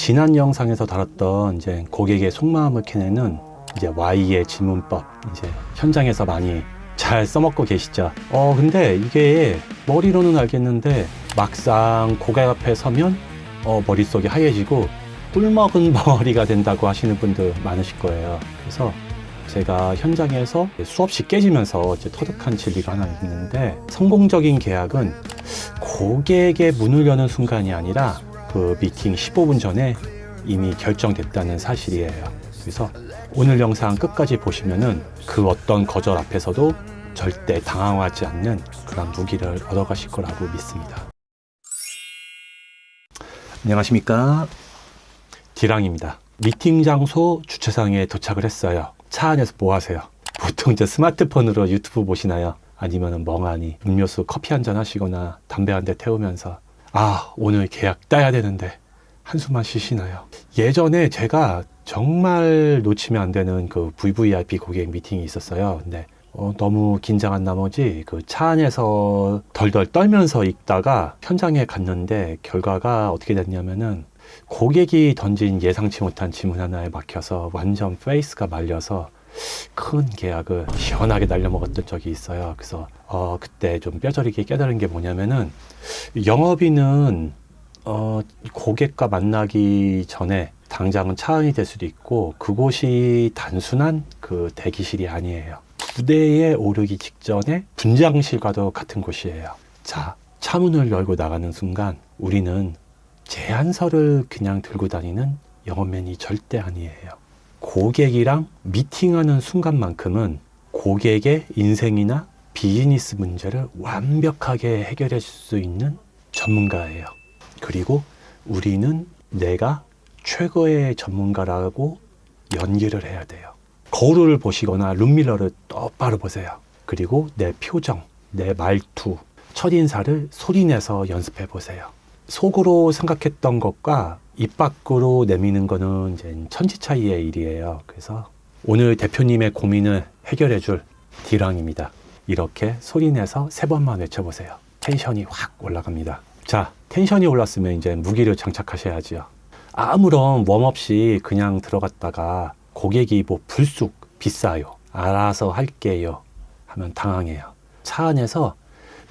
지난 영상에서 다뤘던 이제 고객의 속마음을 캐내는 이제 Y의 질문법, 이제 현장에서 많이 잘 써먹고 계시죠. 근데 이게 머리로는 알겠는데 막상 고객 앞에 서면 머릿속이 하얘지고 꿀먹은 머리가 된다고 하시는 분들 많으실 거예요. 그래서 제가 현장에서 수없이 깨지면서 이제 터득한 진리가 하나 있는데, 성공적인 계약은 고객의 문을 여는 순간이 아니라 그 미팅 15분 전에 이미 결정됐다는 사실이에요. 그래서 오늘 영상 끝까지 보시면은 그 어떤 거절 앞에서도 절대 당황하지 않는 그런 무기를 얻어가실 거라고 믿습니다. 안녕하십니까, 디랑입니다. 미팅 장소 주차장에 도착을 했어요. 차 안에서 뭐 하세요? 보통 이제 스마트폰으로 유튜브 보시나요? 아니면 멍하니 음료수 커피 한잔 하시거나 담배 한 대 태우면서 오늘 계약 따야 되는데 한숨만 쉬시나요? 예전에 제가 정말 놓치면 안 되는 그 VVIP 고객 미팅이 있었어요. 근데 너무 긴장한 나머지 그 차 안에서 덜덜 떨면서 있다가 현장에 갔는데 결과가 어떻게 됐냐면은, 고객이 던진 예상치 못한 질문 하나에 막혀서 완전 페이스가 말려서 큰 계약을 시원하게 날려먹었던 적이 있어요. 그래서 그때 좀 뼈저리게 깨달은 게 뭐냐면은, 영업인은 고객과 만나기 전에 당장은 차 안이 될 수도 있고, 그곳이 단순한 그 대기실이 아니에요. 부대에 오르기 직전에 분장실과도 같은 곳이에요. 자, 차 문을 열고 나가는 순간 우리는 제안서를 그냥 들고 다니는 영업맨이 절대 아니에요. 고객이랑 미팅하는 순간만큼은 고객의 인생이나 비즈니스 문제를 완벽하게 해결해 줄 수 있는 전문가예요. 그리고 우리는 내가 최고의 전문가라고 연기를 해야 돼요. 거울을 보시거나 룸미러를 똑바로 보세요. 그리고 내 표정, 내 말투, 첫인사를 소리내서 연습해 보세요. 속으로 생각했던 것과 입 밖으로 내미는 거는 이제 천지 차이의 일이에요. 그래서 오늘 대표님의 고민을 해결해 줄 디랑입니다. 이렇게 소리내서 3번만 외쳐보세요. 텐션이 확 올라갑니다. 자, 텐션이 올랐으면 이제 무기를 장착하셔야지요. 아무런 웜 없이 그냥 들어갔다가 고객이 불쑥 비싸요, 알아서 할게요 하면 당황해요. 차 안에서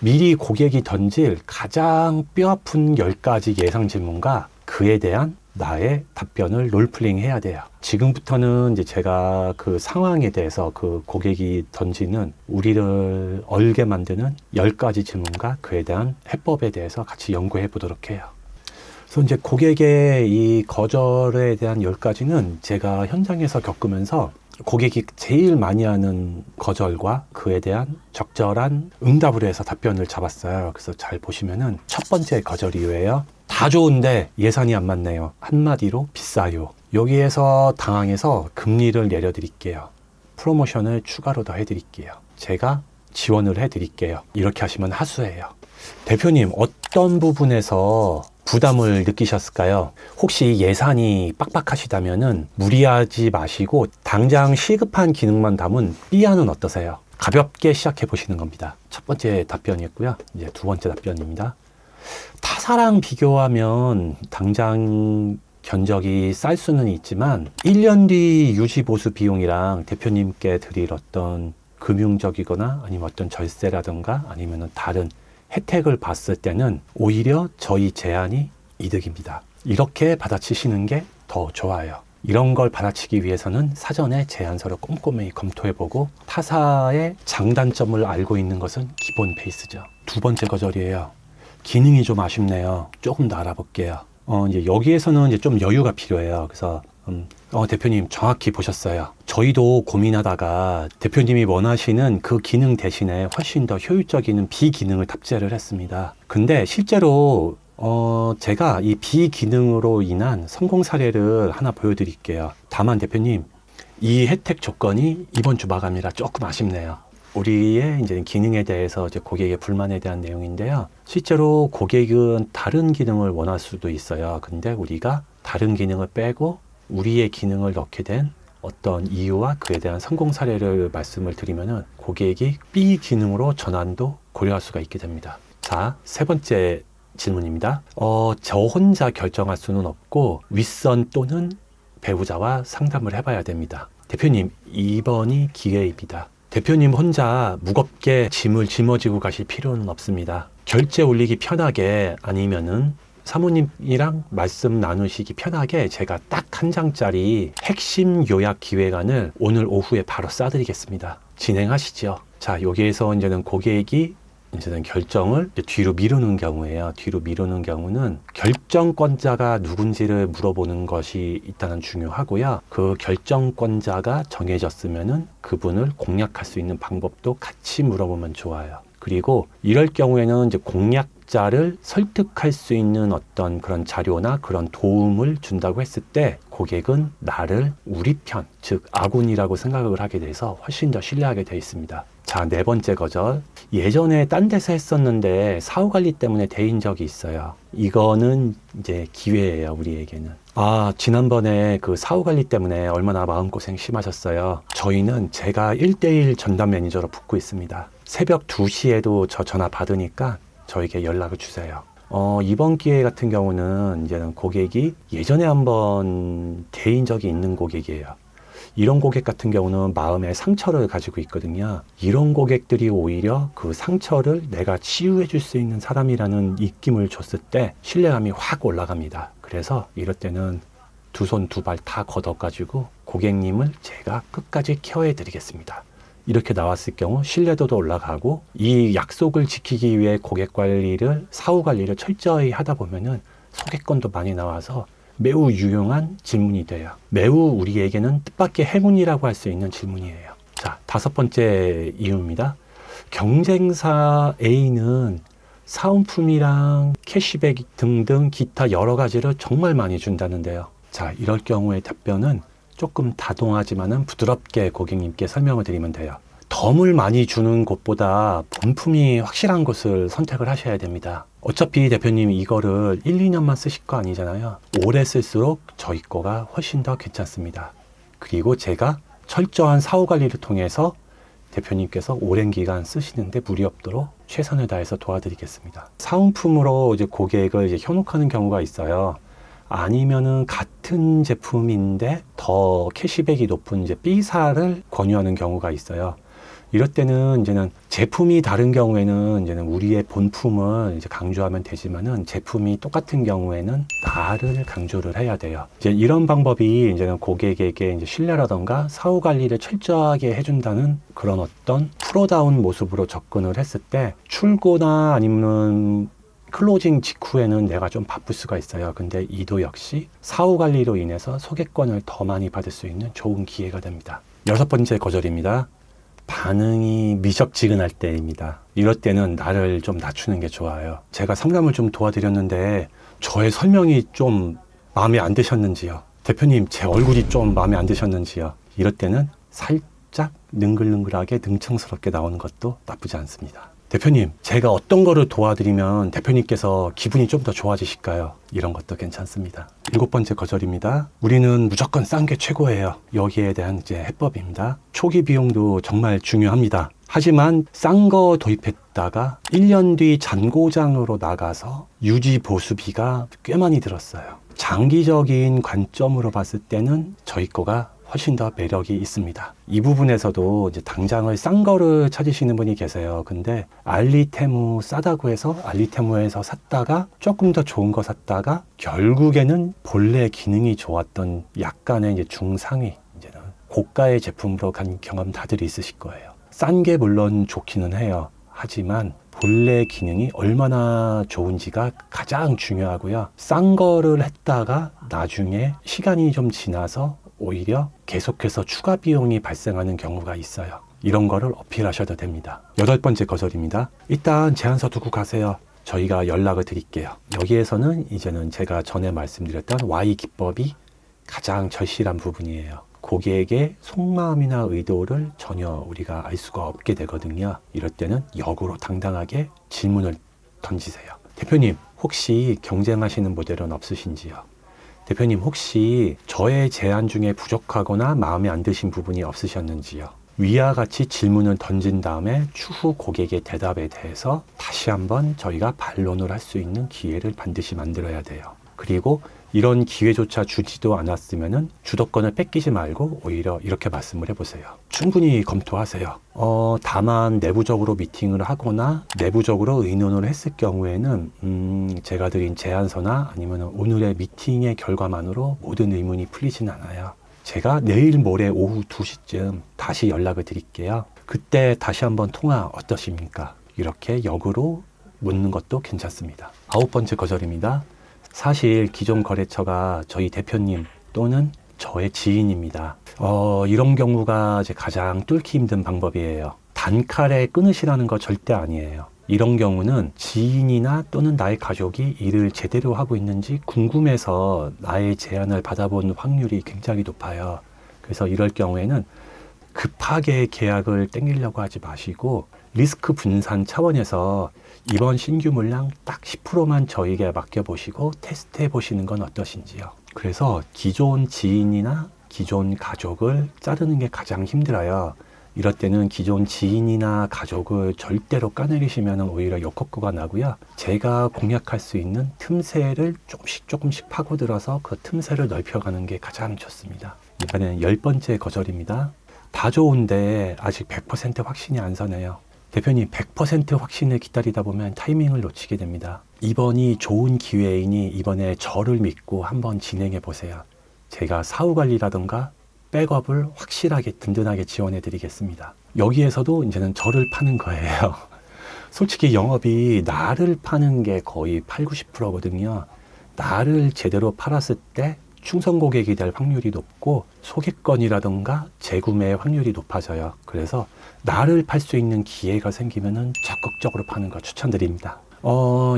미리 고객이 던질 가장 뼈아픈 10가지 예상 질문과 그에 대한 나의 답변을 롤플레잉 해야 돼요. 지금부터는 이제 제가 그 상황에 대해서 그 고객이 던지는 우리를 얼게 만드는 10가지 질문과 그에 대한 해법에 대해서 같이 연구해 보도록 해요. 그래서 이제 고객의 이 거절에 대한 10가지는 제가 현장에서 겪으면서 고객이 제일 많이 하는 거절과 그에 대한 적절한 응답을 해서 답변을 잡았어요. 그래서 잘 보시면은 첫 번째 거절 이유예요. 다 좋은데 예산이 안 맞네요. 한마디로 비싸요. 여기에서 당황해서 금리를 내려드릴게요. 프로모션을 추가로 더 해드릴게요. 제가 지원을 해드릴게요. 이렇게 하시면 하수예요. 대표님, 어떤 부분에서 부담을 느끼셨을까요? 혹시 예산이 빡빡하시다면은 무리하지 마시고 당장 시급한 기능만 담은 B안은 어떠세요? 가볍게 시작해 보시는 겁니다. 첫 번째 답변이었고요. 이제 두 번째 답변입니다. 타사랑 비교하면 당장 견적이 쌀 수는 있지만 1년 뒤 유지 보수 비용이랑 대표님께 드릴 어떤 금융적이거나 아니면 어떤 절세라든가 아니면 다른 혜택을 봤을 때는 오히려 저희 제안이 이득입니다. 이렇게 받아치시는 게 더 좋아요. 이런 걸 받아치기 위해서는 사전에 제안서를 꼼꼼히 검토해보고 타사의 장단점을 알고 있는 것은 기본 베이스죠. 두 번째 거절이에요. 기능이 좀 아쉽네요. 조금 더 알아볼게요. 이제 여기에서는 이제 좀 여유가 필요해요. 그래서 대표님 정확히 보셨어요. 저희도 고민하다가 대표님이 원하시는 그 기능 대신에 훨씬 더 효율적인 비기능을 탑재를 했습니다. 근데 실제로 제가 이 비기능으로 인한 성공 사례를 하나 보여드릴게요. 다만 대표님, 이 혜택 조건이 이번 주 마감이라 조금 아쉽네요. 우리의 이제 기능에 대해서 이제 고객의 불만에 대한 내용인데요. 실제로 고객은 다른 기능을 원할 수도 있어요. 근데 우리가 다른 기능을 빼고 우리의 기능을 넣게 된 어떤 이유와 그에 대한 성공 사례를 말씀을 드리면은 고객이 B 기능으로 전환도 고려할 수가 있게 됩니다. 자, 세 번째 질문입니다. 저 혼자 결정할 수는 없고 윗선 또는 배우자와 상담을 해봐야 됩니다. 대표님, 이번이 기회입니다. 대표님 혼자 무겁게 짐을 짊어지고 가실 필요는 없습니다. 결제 올리기 편하게 아니면은 사모님이랑 말씀 나누시기 편하게 제가 딱 한 장짜리 핵심 요약 기획안을 오늘 오후에 바로 쏴드리겠습니다. 진행하시죠. 자, 여기에서 이제는 고객이 이제는 결정을 뒤로 미루는 경우에요. 뒤로 미루는 경우는 결정권자가 누군지를 물어보는 것이 일단은 중요하고요. 그 결정권자가 정해졌으면은 그분을 공략할 수 있는 방법도 같이 물어보면 좋아요. 그리고 이럴 경우에는 이제 공략자를 설득할 수 있는 어떤 그런 자료나 그런 도움을 준다고 했을 때 고객은 나를 우리 편, 즉 아군이라고 생각을 하게 돼서 훨씬 더 신뢰하게 돼 있습니다. 자, 네 번째 거절. 예전에 딴 데서 했었는데 사후 관리 때문에 데인 적이 있어요. 이거는 이제 기회예요, 우리에게는. 지난번에 그 사후 관리 때문에 얼마나 마음고생 심하셨어요. 저희는 제가 1대1 전담 매니저로 붙고 있습니다. 새벽 2시에도 저 전화 받으니까 저에게 연락을 주세요. 이번 기회 같은 경우는 이제는 고객이 예전에 한번 데인 적이 있는 고객이에요. 이런 고객 같은 경우는 마음에 상처를 가지고 있거든요. 이런 고객들이 오히려 그 상처를 내가 치유해 줄 수 있는 사람이라는 입김을 줬을 때 신뢰감이 확 올라갑니다. 그래서 이럴 때는 두 손 두 발 다 걷어가지고 고객님을 제가 끝까지 케어해 드리겠습니다. 이렇게 나왔을 경우 신뢰도도 올라가고 이 약속을 지키기 위해 고객 관리를, 사후 관리를 철저히 하다 보면은 소개권도 많이 나와서 매우 유용한 질문이 돼요. 매우 우리에게는 뜻밖의 행운이라고 할 수 있는 질문이에요. 자, 다섯 번째 이유입니다. 경쟁사 A는 사은품이랑 캐시백 등등 기타 여러 가지를 정말 많이 준다는데요. 자, 이럴 경우의 답변은 조금 다동하지만은 부드럽게 고객님께 설명을 드리면 돼요. 덤을 많이 주는 곳보다 본품이 확실한 곳을 선택을 하셔야 됩니다. 어차피 대표님 이거를 1, 2년만 쓰실 거 아니잖아요. 오래 쓸수록 저희 거가 훨씬 더 괜찮습니다. 그리고 제가 철저한 사후 관리를 통해서 대표님께서 오랜 기간 쓰시는데 무리 없도록 최선을 다해서 도와드리겠습니다. 사은품으로 이제 고객을 이제 현혹하는 경우가 있어요. 아니면은 같은 제품인데 더 캐시백이 높은 이제 B사를 권유하는 경우가 있어요. 이럴 때는 이제는 제품이 다른 경우에는 이제는 우리의 본품을 이제 강조하면 되지만은 제품이 똑같은 경우에는 나를 강조를 해야 돼요. 이제 이런 방법이 이제는 고객에게 이제 신뢰라던가 사후 관리를 철저하게 해준다는 그런 어떤 프로다운 모습으로 접근을 했을 때 출고나 아니면 클로징 직후에는 내가 좀 바쁠 수가 있어요. 근데 이도 역시 사후 관리로 인해서 소개권을 더 많이 받을 수 있는 좋은 기회가 됩니다. 여섯 번째 거절입니다. 반응이 미적지근할 때입니다. 이럴 때는 나를 좀 낮추는 게 좋아요. 제가 상담을 좀 도와드렸는데 저의 설명이 좀 마음에 안 드셨는지요? 대표님, 제 얼굴이 좀 마음에 안 드셨는지요? 이럴 때는 살짝 능글능글하게 능청스럽게 나오는 것도 나쁘지 않습니다. 대표님, 제가 어떤 거를 도와드리면 대표님께서 기분이 좀 더 좋아지실까요? 이런 것도 괜찮습니다. 일곱 번째 거절입니다. 우리는 무조건 싼 게 최고예요. 여기에 대한 이제 해법입니다. 초기 비용도 정말 중요합니다. 하지만 싼 거 도입했다가 1년 뒤 잔고장으로 나가서 유지 보수비가 꽤 많이 들었어요. 장기적인 관점으로 봤을 때는 저희 거가 훨씬 더 매력이 있습니다. 이 부분에서도 이제 당장을 싼 거를 찾으시는 분이 계세요. 근데 알리테무 싸다고 해서 알리테무에서 샀다가 조금 더 좋은 거 샀다가 결국에는 본래 기능이 좋았던 약간의 이제 중상위, 이제는 고가의 제품으로 간 경험 다들 있으실 거예요. 싼 게 물론 좋기는 해요. 하지만 본래 기능이 얼마나 좋은지가 가장 중요하고요. 싼 거를 했다가 나중에 시간이 좀 지나서 오히려 계속해서 추가 비용이 발생하는 경우가 있어요. 이런 거를 어필하셔도 됩니다. 여덟 번째 거절입니다. 일단 제안서 두고 가세요. 저희가 연락을 드릴게요. 여기에서는 이제는 제가 전에 말씀드렸던 Y 기법이 가장 절실한 부분이에요. 고객의 속마음이나 의도를 전혀 우리가 알 수가 없게 되거든요. 이럴 때는 역으로 당당하게 질문을 던지세요. 대표님, 혹시 경쟁하시는 모델은 없으신지요? 대표님, 혹시 저의 제안 중에 부족하거나 마음에 안 드신 부분이 없으셨는지요? 위와 같이 질문을 던진 다음에 추후 고객의 대답에 대해서 다시 한번 저희가 반론을 할 수 있는 기회를 반드시 만들어야 돼요. 그리고 이런 기회조차 주지도 않았으면은 주도권을 뺏기지 말고 오히려 이렇게 말씀을 해보세요. 충분히 검토하세요. 다만 내부적으로 미팅을 하거나 내부적으로 의논을 했을 경우에는 제가 드린 제안서나 아니면 오늘의 미팅의 결과만으로 모든 의문이 풀리진 않아요. 제가 내일 모레 오후 2시쯤 다시 연락을 드릴게요. 그때 다시 한번 통화 어떠십니까? 이렇게 역으로 묻는 것도 괜찮습니다. 9번째 거절입니다. 사실 기존 거래처가 저희 대표님 또는 저의 지인입니다. 이런 경우가 이제 가장 뚫기 힘든 방법이에요. 단칼에 끊으시라는 거 절대 아니에요. 이런 경우는 지인이나 또는 나의 가족이 일을 제대로 하고 있는지 궁금해서 나의 제안을 받아본 확률이 굉장히 높아요. 그래서 이럴 경우에는 급하게 계약을 땡기려고 하지 마시고 리스크 분산 차원에서 이번 신규 물량 딱 10%만 저에게 맡겨보시고 테스트해 보시는 건 어떠신지요. 그래서 기존 지인이나 기존 가족을 자르는 게 가장 힘들어요. 이럴 때는 기존 지인이나 가족을 절대로 까내리시면 오히려 역효과가 나고요. 제가 공략할 수 있는 틈새를 조금씩 파고들어서 그 틈새를 넓혀가는 게 가장 좋습니다. 이번엔 10번째 거절입니다. 다 좋은데 아직 100% 확신이 안 서네요. 대표님, 100% 확신을 기다리다 보면 타이밍을 놓치게 됩니다. 이번이 좋은 기회이니 이번에 저를 믿고 한번 진행해 보세요. 제가 사후 관리라든가 백업을 확실하게 든든하게 지원해 드리겠습니다. 여기에서도 이제는 저를 파는 거예요. 솔직히 영업이 나를 파는 게 거의 80~90%거든요. 나를 제대로 팔았을 때 충성 고객이 될 확률이 높고 소개권이라든가 재구매 확률이 높아져요. 그래서 나를 팔 수 있는 기회가 생기면은 적극적으로 파는 거 추천드립니다.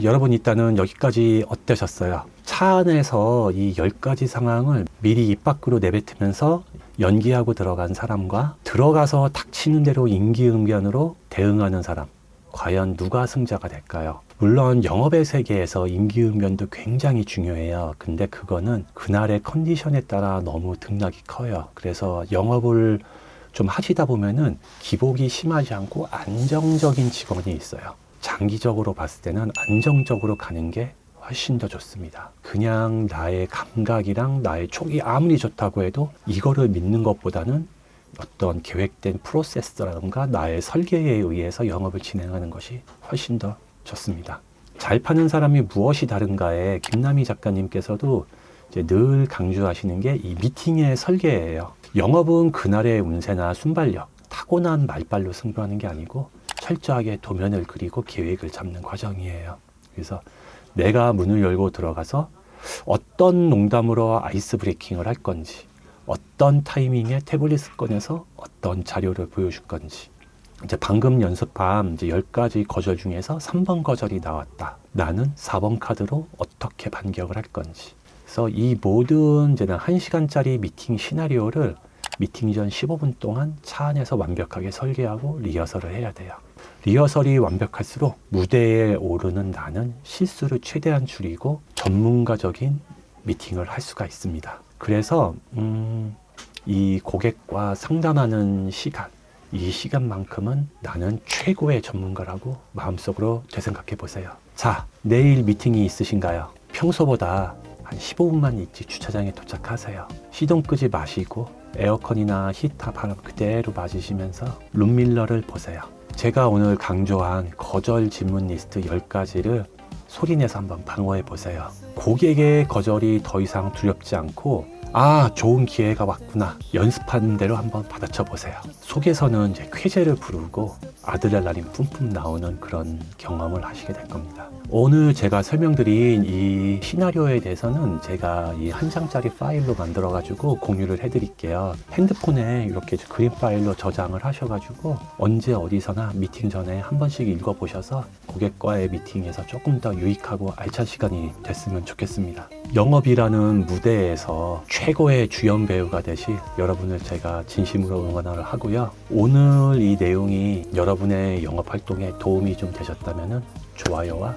여러분 일단은 여기까지 어떠셨어요? 차 안에서 이 10가지 상황을 미리 입 밖으로 내뱉으면서 연기하고 들어간 사람과 들어가서 닥치는 대로 임기응변으로 대응하는 사람, 과연 누가 승자가 될까요? 물론 영업의 세계에서 임기응변도 굉장히 중요해요. 근데 그거는 그날의 컨디션에 따라 너무 등락이 커요. 그래서 영업을 좀 하시다 보면은 기복이 심하지 않고 안정적인 직원이 있어요. 장기적으로 봤을 때는 안정적으로 가는 게 훨씬 더 좋습니다. 그냥 나의 감각이랑 나의 촉이 아무리 좋다고 해도 이거를 믿는 것보다는 어떤 계획된 프로세스라든가 나의 설계에 의해서 영업을 진행하는 것이 훨씬 더 좋습니다. 잘 파는 사람이 무엇이 다른가에 김남희 작가님께서도 이제 늘 강조하시는 게 이 미팅의 설계예요. 영업은 그날의 운세나 순발력, 타고난 말빨로 승부하는 게 아니고 철저하게 도면을 그리고 계획을 잡는 과정이에요. 그래서 내가 문을 열고 들어가서 어떤 농담으로 아이스 브레이킹을 할 건지, 어떤 타이밍에 태블릿을 꺼내서 어떤 자료를 보여줄 건지. 이제 방금 연습한 이제 10가지 거절 중에서 3번 거절이 나왔다. 나는 4번 카드로 어떻게 반격을 할 건지. 그래서 이 모든 이제는 1시간짜리 미팅 시나리오를 미팅 전 15분 동안 차 안에서 완벽하게 설계하고 리허설을 해야 돼요. 리허설이 완벽할수록 무대에 오르는 나는 실수를 최대한 줄이고 전문가적인 미팅을 할 수가 있습니다. 그래서 이 고객과 상담하는 시간, 이 시간만큼은 나는 최고의 전문가라고 마음속으로 되생각해 보세요. 자, 내일 미팅이 있으신가요? 평소보다 한 15분만 일찍 주차장에 도착하세요. 시동 끄지 마시고 에어컨이나 히터 바람 그대로 맞으시면서 룸밀러를 보세요. 제가 오늘 강조한 거절 질문 리스트 10가지를 소리내서 한번 방어해 보세요. 고객의 거절이 더 이상 두렵지 않고 좋은 기회가 왔구나. 연습하는 대로 한번 받아쳐 보세요. 속에서는 이제 쾌재를 부르고 아드레날린 뿜뿜 나오는 그런 경험을 하시게 될 겁니다. 오늘 제가 설명드린 이 시나리오에 대해서는 제가 이 한 장짜리 파일로 만들어 가지고 공유를 해 드릴게요. 핸드폰에 이렇게 그림 파일로 저장을 하셔가지고 언제 어디서나 미팅 전에 한 번씩 읽어 보셔서 고객과의 미팅에서 조금 더 유익하고 알찬 시간이 됐으면 좋겠습니다. 영업이라는 무대에서 최고의 주연 배우가 되실 여러분을 제가 진심으로 응원을 하고요. 오늘 이 내용이 여러분의 영업 활동에 도움이 좀 되셨다면 좋아요와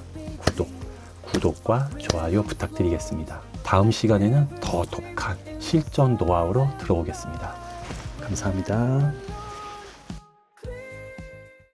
구독과 좋아요 부탁드리겠습니다. 다음 시간에는 더 독한 실전 노하우로 들어오겠습니다. 감사합니다.